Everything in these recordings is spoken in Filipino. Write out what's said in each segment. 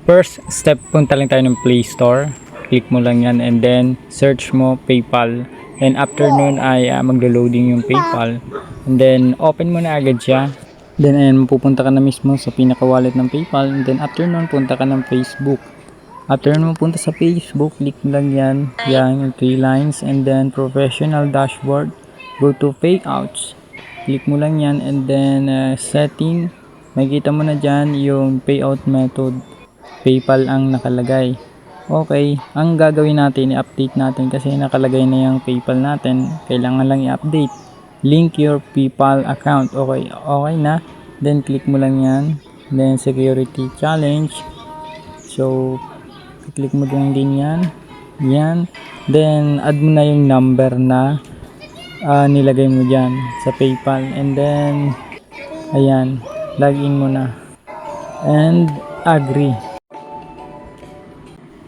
First step, punta lang tayo ng Play Store. Click mo lang yan and then search mo PayPal. And after nun ay maglo-loading yung PayPal. And then open mo na agad siya. Then ayan, pupunta ka na mismo sa pinaka-wallet ng PayPal. And then after nun, punta ka ng Facebook. After nun, punta sa Facebook, click mo lang yan. Yan, yung 3 lines. And then professional dashboard. Go to payouts. Click mo lang yan and then setting. Makikita mo na dyan yung payout method. PayPal ang nakalagay. Okay, ang gagawin natin, i-update natin kasi nakalagay na yung PayPal natin. Kailangan lang i-update. Link your PayPal account. Okay, okay na. Then click mo lang yan. Then security challenge. So, click mo din yan. Yan. Then add mo na yung number na nilagay mo dyan sa PayPal. And then, ayan, login mo na. And agree.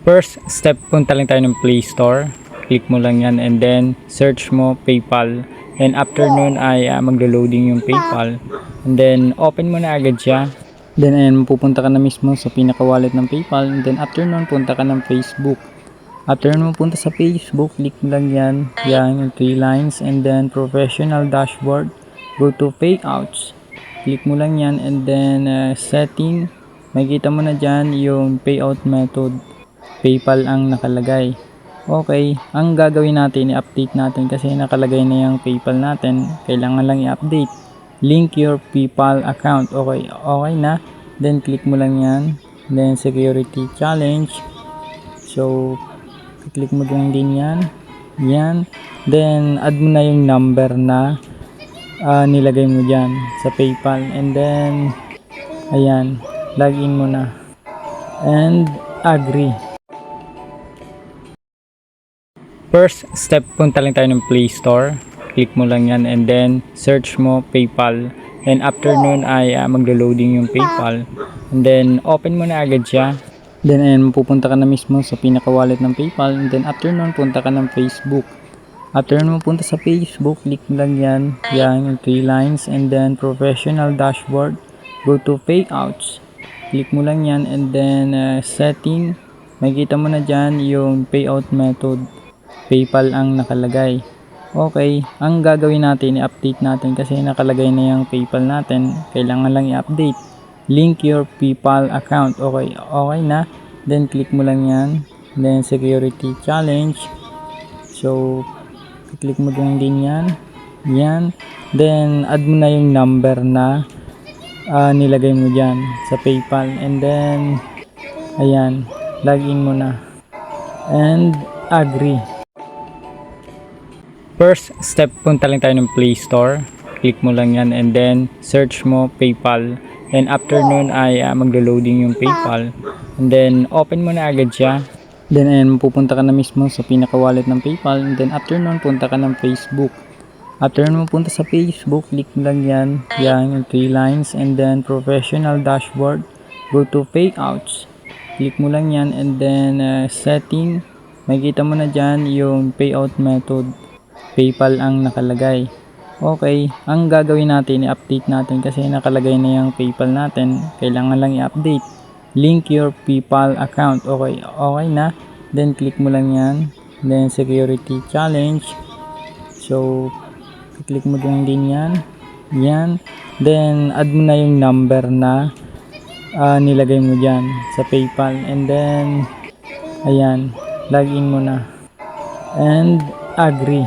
First step, punta lang tayo ng Play Store. Click mo lang yan and then search mo PayPal. And after nun ay maglo-loading yung PayPal. And then open mo na agad siya. Then ayan, pupunta ka na mismo sa pinaka-wallet ng PayPal. And then after nun, punta ka ng Facebook. After nun, punta sa Facebook, click mo lang yan. Yan, yung 3 lines. And then professional dashboard. Go to payouts. Click mo lang yan and then setting. Makikita mo na dyan yung payout method. PayPal ang nakalagay. Okay, ang gagawin natin, i-update natin kasi nakalagay na yung PayPal natin. Kailangan lang i-update. Link your PayPal account. Okay, okay na. Then click mo lang yan. Then security challenge. So, click mo din yan. Yan. Then add mo na yung number na nilagay mo dyan sa PayPal. And then, ayan, login mo na. And agree. First step, punta lang tayo ng Play Store. Click mo lang yan and then search mo PayPal. And after nun ay maglo-loading yung PayPal. And then open mo na agad siya. Then ayan, pupunta ka na mismo sa pinaka-wallet ng PayPal. And then after nun, punta ka ng Facebook. After nun, punta sa Facebook, click mo lang yan. Yan, yung 3 lines. And then professional dashboard. Go to payouts. Click mo lang yan and then setting. Makikita mo na dyan yung payout method. PayPal ang nakalagay. Okay, ang gagawin natin, i-update natin kasi nakalagay na yung PayPal natin. Kailangan lang i-update. Link your PayPal account. Okay, okay na. Then click mo lang yan. Then security challenge. So, click mo din yan. Yan. Then add mo na yung number na nilagay mo dyan sa PayPal. And then, ayan, login mo na. And agree. First step, punta lang tayo ng Play Store. Click mo lang yan and then search mo PayPal. And after nun ay maglo-loading yung PayPal. And then open mo na agad siya. Then ayan, pupunta ka na mismo sa pinaka-wallet ng PayPal. And then after nun, punta ka ng Facebook. After nun, punta sa Facebook, click mo lang yan. Yan, yung 3 lines. And then professional dashboard. Go to payouts. Click mo lang yan and then setting. Makikita mo na dyan yung payout method. PayPal ang nakalagay. Okay, ang gagawin natin, i-update natin kasi nakalagay na yung PayPal natin. Kailangan lang i-update. Link your PayPal account. Okay, okay na. Then click mo lang yan. Then security challenge. So, click mo din yan. Yan. Then add mo na yung number na nilagay mo dyan sa PayPal. And then, ayan, login mo na. And agree.